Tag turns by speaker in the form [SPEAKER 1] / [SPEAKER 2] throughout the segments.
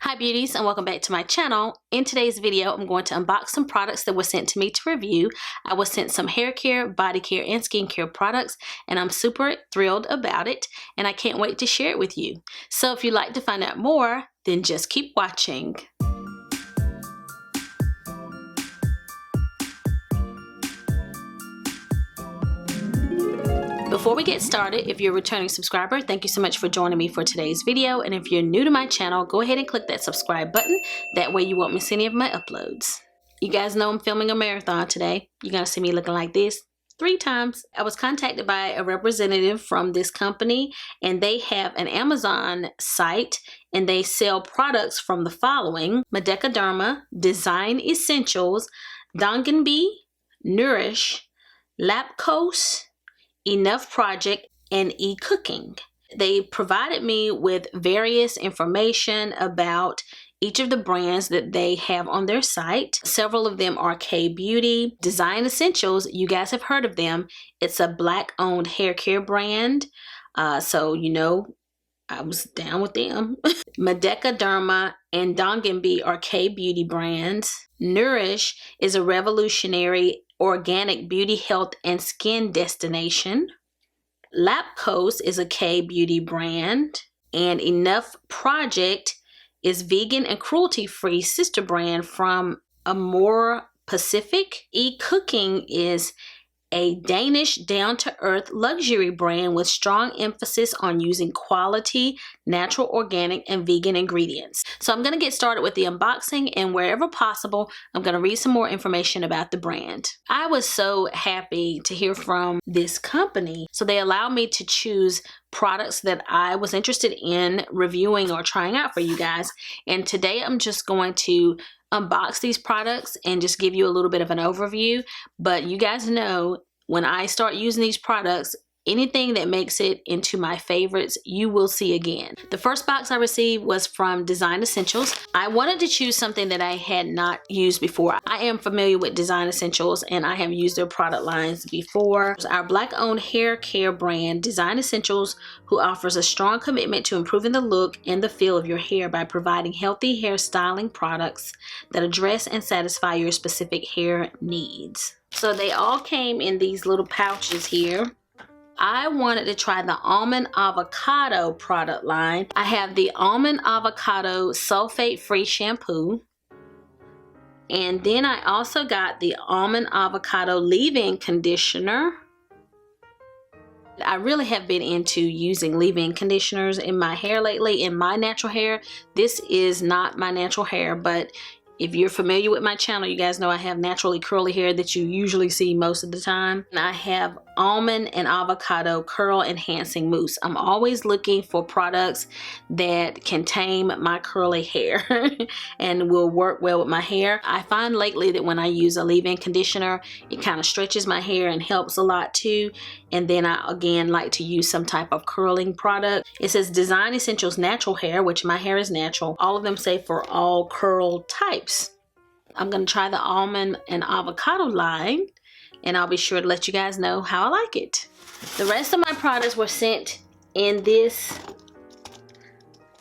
[SPEAKER 1] Hi beauties, and welcome back to my channel. In today's video, I'm going to unbox some products that were sent to me to review. I was sent some hair care, body care, and skincare products, and I'm super thrilled about it, and I can't wait to share it with you. So if you'd like to find out more, then just keep watching. Before we get started, if you're a returning subscriber, thank you so much for joining me for today's video. And if you're new to my channel, go ahead and click that subscribe button. That way you won't miss any of my uploads. You guys know I'm filming a marathon today. You're gonna see me looking like this 3 times. I was contacted by a representative from this company, and they have an Amazon site, and they sell products from the following: Detangle, Design Essentials, Detangling, Nourishe, Lapcos, Enough Project, and Ecooking. They provided me with various information about each of the brands that they have on their site. Several of them are K-Beauty. Design Essentials, you guys have heard of them. It's a Black-owned hair care brand. So you know, I was down with them. Detangle and Detangling are K-Beauty brands. Nourishe is a revolutionary organic beauty, health, and skin destination. Lapcos is a K-Beauty brand. And Enough Project is vegan and cruelty-free sister brand from Amore Pacific. Ecooking is a Danish down-to-earth luxury brand with strong emphasis on using quality, natural, organic, and vegan ingredients. So I'm going to get started with the unboxing, and wherever possible, I'm going to read some more information about the brand. I was so happy to hear from this company. So they allowed me to choose products that I was interested in reviewing or trying out for you guys. And today I'm just going to unbox these products and just give you a little bit of an overview. But you guys know, when I start using these products, anything that makes it into my favorites, you will see again. The first box I received was from Design Essentials. I wanted to choose something that I had not used before. I am familiar with Design Essentials, and I have used their product lines before. Our Black-owned hair care brand, Design Essentials, who offers a strong commitment to improving the look and the feel of your hair by providing healthy hair styling products that address and satisfy your specific hair needs. So they all came in these little pouches here. I wanted to try the Almond Avocado product line. I have the Almond Avocado sulfate-free shampoo. And then I also got the Almond Avocado leave-in conditioner. I really have been into using leave-in conditioners in my hair lately, in my natural hair. This is not my natural hair, but if you're familiar with my channel, you guys know I have naturally curly hair that you usually see most of the time. And I have almond and avocado curl enhancing mousse. I'm always looking for products that can tame my curly hair and will work well with my hair. I find lately that when I use a leave-in conditioner, it kind of stretches my hair and helps a lot too. And then I again like to use some type of curling product. It says Design Essentials Natural Hair, which my hair is natural. All of them say for all curl types. I'm going to try the almond and avocado line, and I'll be sure to let you guys know how I like it. The rest of my products were sent in this.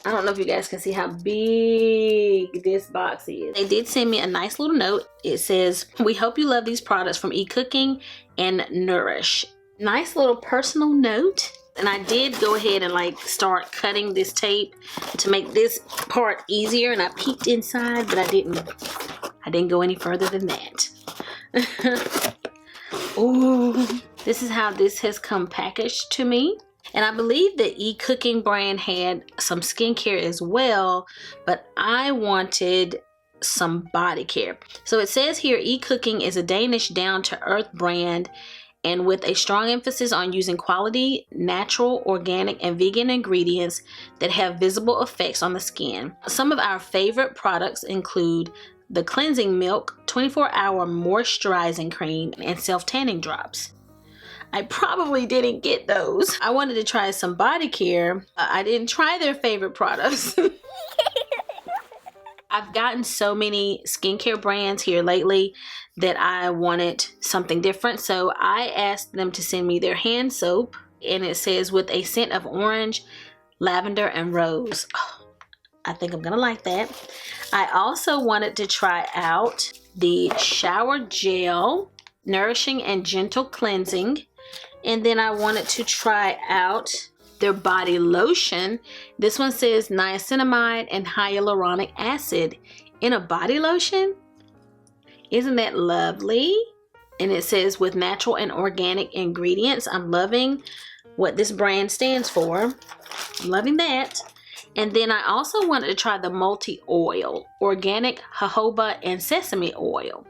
[SPEAKER 1] I don't know if you guys can see how big this box is. They did send me a nice little note. It says, "We hope you love these products from Ecooking and Nourishe." Nice little personal note. And I did go ahead and like start cutting this tape to make this part easier, and I peeked inside, but I didn't go any further than that. Ooh, this is how this has come packaged to me. And I believe the Ecooking brand had some skincare as well, but I wanted some body care. So it says here, Ecooking is a Danish down-to-earth brand, and with a strong emphasis on using quality, natural, organic, and vegan ingredients that have visible effects on the skin. Some of our favorite products include the Cleansing Milk 24-hour moisturizing cream and self-tanning drops. I probably didn't get those. I wanted to try some body care. I didn't try their favorite products. I've gotten so many skincare brands here lately that I wanted something different. So I asked them to send me their hand soap, and it says with a scent of orange, lavender, and rose. Oh, I think I'm gonna like that. I also wanted to try out the shower gel, nourishing and gentle cleansing. And then I wanted to try out their body lotion. This one says niacinamide and hyaluronic acid in a body lotion. Isn't that lovely? And it says with natural and organic ingredients. I'm loving what this brand stands for. I'm loving that. And then I also wanted to try the multi-oil, organic jojoba and sesame oil.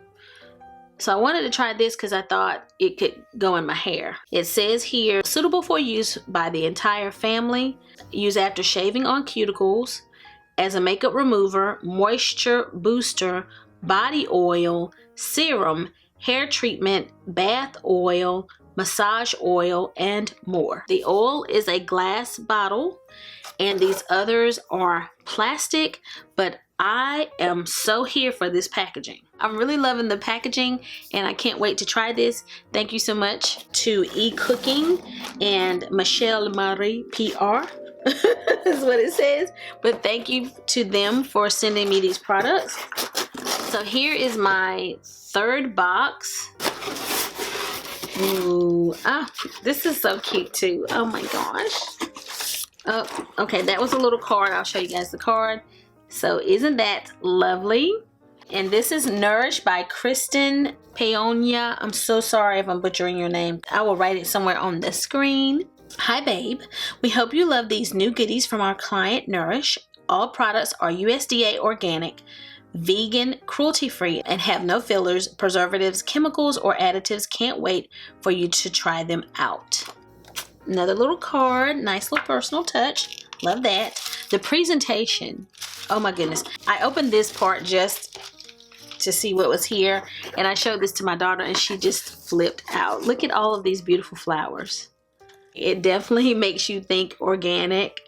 [SPEAKER 1] So I wanted to try this because I thought it could go in my hair. It says here, suitable for use by the entire family. Use after shaving on cuticles, as a makeup remover, moisture booster, body oil, serum, hair treatment, bath oil, massage oil, and more. The oil is a glass bottle and these others are plastic, but I am so here for this packaging. I'm really loving the packaging and I can't wait to try this. Thank you so much to Ecooking and Michelle Marie PR. Is what it says. But thank you to them for sending me these products. So here is my third box. Ooh, oh, this is so cute too. Oh my gosh. Oh, okay, that was a little card. I'll show you guys the card. So isn't that lovely? And this is Nourishe by Kristin Paeonia. I'm so sorry if I'm butchering your name. I will write it somewhere on the screen. Hi babe, we hope you love these new goodies from our client Nourishe. All products are USDA organic, vegan, cruelty-free, and have no fillers, preservatives, chemicals, or additives. Can't wait for you to try them out. Another little card, nice little personal touch. Love that. The presentation, oh my goodness. I opened this part just to see what was here, and I showed this to my daughter and she just flipped out. Look at all of these beautiful flowers. It definitely makes you think organic.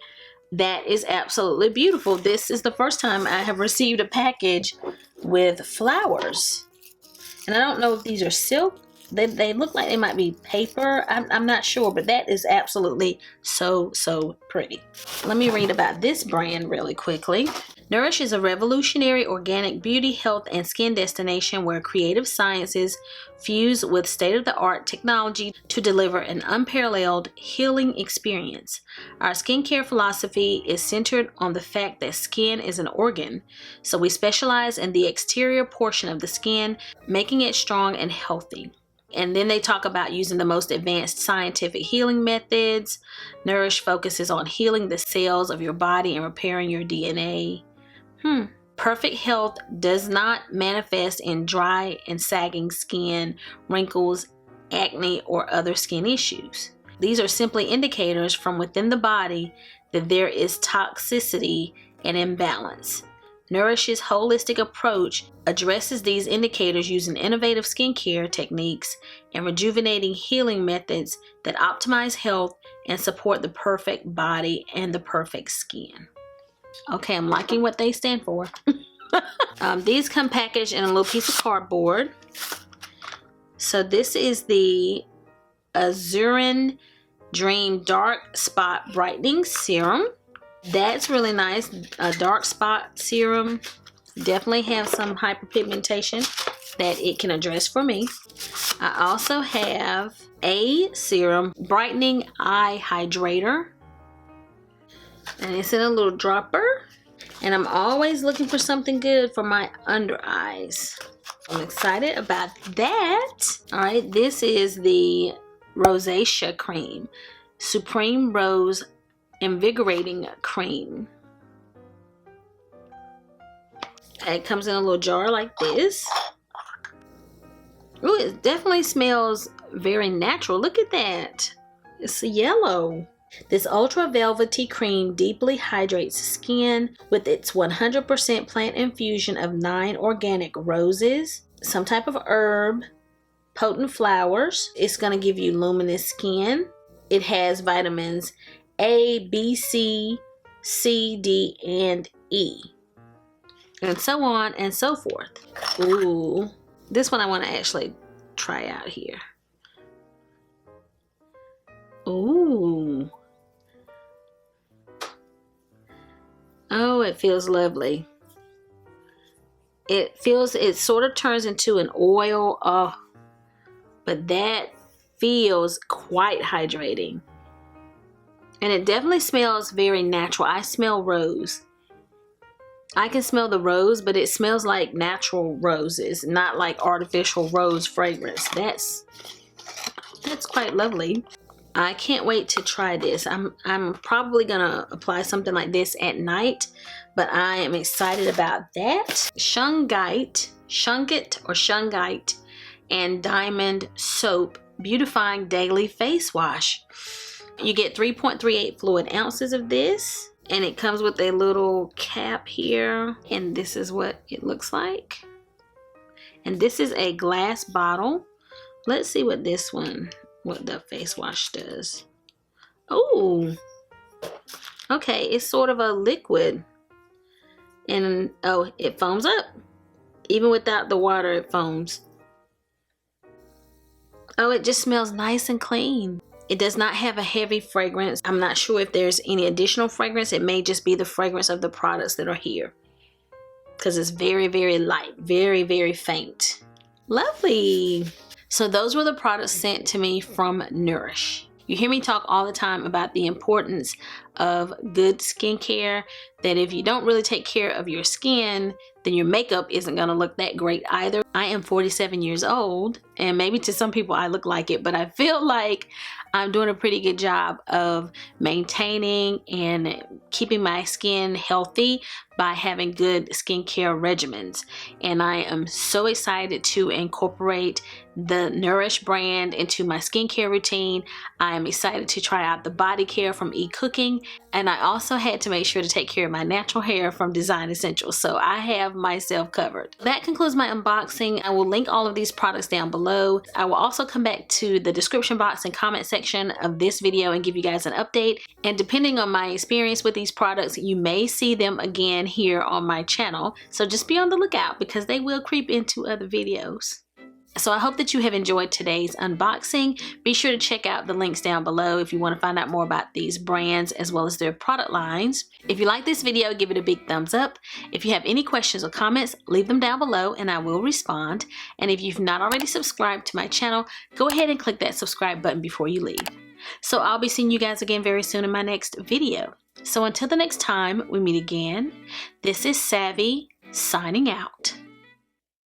[SPEAKER 1] That is absolutely beautiful. This is the first time I have received a package with flowers. And I don't know if these are silk. They look like they might be paper. I'm not sure, but that is absolutely so pretty. Let me read about this brand really quickly. Nourishe is a revolutionary organic beauty, health, and skin destination where creative sciences fuse with state-of-the-art technology to deliver an unparalleled healing experience. Our skincare philosophy is centered on the fact that skin is an organ, so we specialize in the exterior portion of the skin, making it strong and healthy. And then they talk about using the most advanced scientific healing methods. Nourishe focuses on healing the cells of your body and repairing your DNA. Perfect health does not manifest in dry and sagging skin, wrinkles, acne, or other skin issues. These are simply indicators from within the body that there is toxicity and imbalance. Nourishe's holistic approach addresses these indicators using innovative skincare techniques and rejuvenating healing methods that optimize health and support the perfect body and the perfect skin. Okay, I'm liking what they stand for. These come packaged in a little piece of cardboard. So this is the Azurin Dream Dark Spot Brightening Serum. That's really nice. A dark spot serum. Definitely have some hyperpigmentation that it can address for me. I also have a serum brightening eye hydrator. And it's in a little dropper. And I'm always looking for something good for my under eyes. I'm excited about that. Alright, this is the Rosacea Cream. Supreme Rose Invigorating Cream. It comes in a little jar like this. Ooh, it definitely smells very natural. Look at that. It's yellow. This ultra velvety cream deeply hydrates skin with its 100% plant infusion of 9 organic roses, some type of herb, potent flowers. It's going to give you luminous skin. It has vitamins A, B, C, C, D, and E. And so on and so forth. Ooh. This one I want to actually try out here. Ooh. Oh, it feels lovely. It sort of turns into an oil. Oh, but that feels quite hydrating. And it definitely smells very natural. I smell rose. I can smell the rose, but it smells like natural roses, not like artificial rose fragrance. That's quite lovely. I can't wait to try this. I'm probably gonna apply something like this at night, but I am excited about that. Shungite and Diamond Soap Beautifying Daily Face Wash. You get 3.38 fluid ounces of this, and it comes with a little cap here, and this is what it looks like. And this is a glass bottle. Let's see what this one, what the face wash does. Oh, okay, it's sort of a liquid, and oh, it foams up. Even without the water, it foams. Oh, it just smells nice and clean. It does not have a heavy fragrance. I'm not sure if there's any additional fragrance. It may just be the fragrance of the products that are here, because it's very, very light, very, very faint. Lovely. So those were the products sent to me from Nourishe. You hear me talk all the time about the importance of good skincare, that if you don't really take care of your skin, then your makeup isn't going to look that great either. I am 47 years old, and maybe to some people I look like it, but I feel like I'm doing a pretty good job of maintaining and keeping my skin healthy by having good skincare regimens. And I am so excited to incorporate the Nourishe brand into my skincare routine. I am excited to try out the body care from Ecooking, and I also had to make sure to take care of my natural hair from Design Essentials, so I have myself covered. That concludes my unboxing. I will link all of these products down below. I will also come back to the description box and comment section of this video and give you guys an update, and depending on my experience with these products, you may see them again here on my channel, so just be on the lookout because they will creep into other videos. So I hope that you have enjoyed today's unboxing. Be sure to check out the links down below if you want to find out more about these brands as well as their product lines. If you like this video, give it a big thumbs up. If you have any questions or comments, leave them down below and I will respond. And if you've not already subscribed to my channel, go ahead and click that subscribe button before you leave. So I'll be seeing you guys again very soon in my next video. So until the next time we meet again, this is Savvy signing out.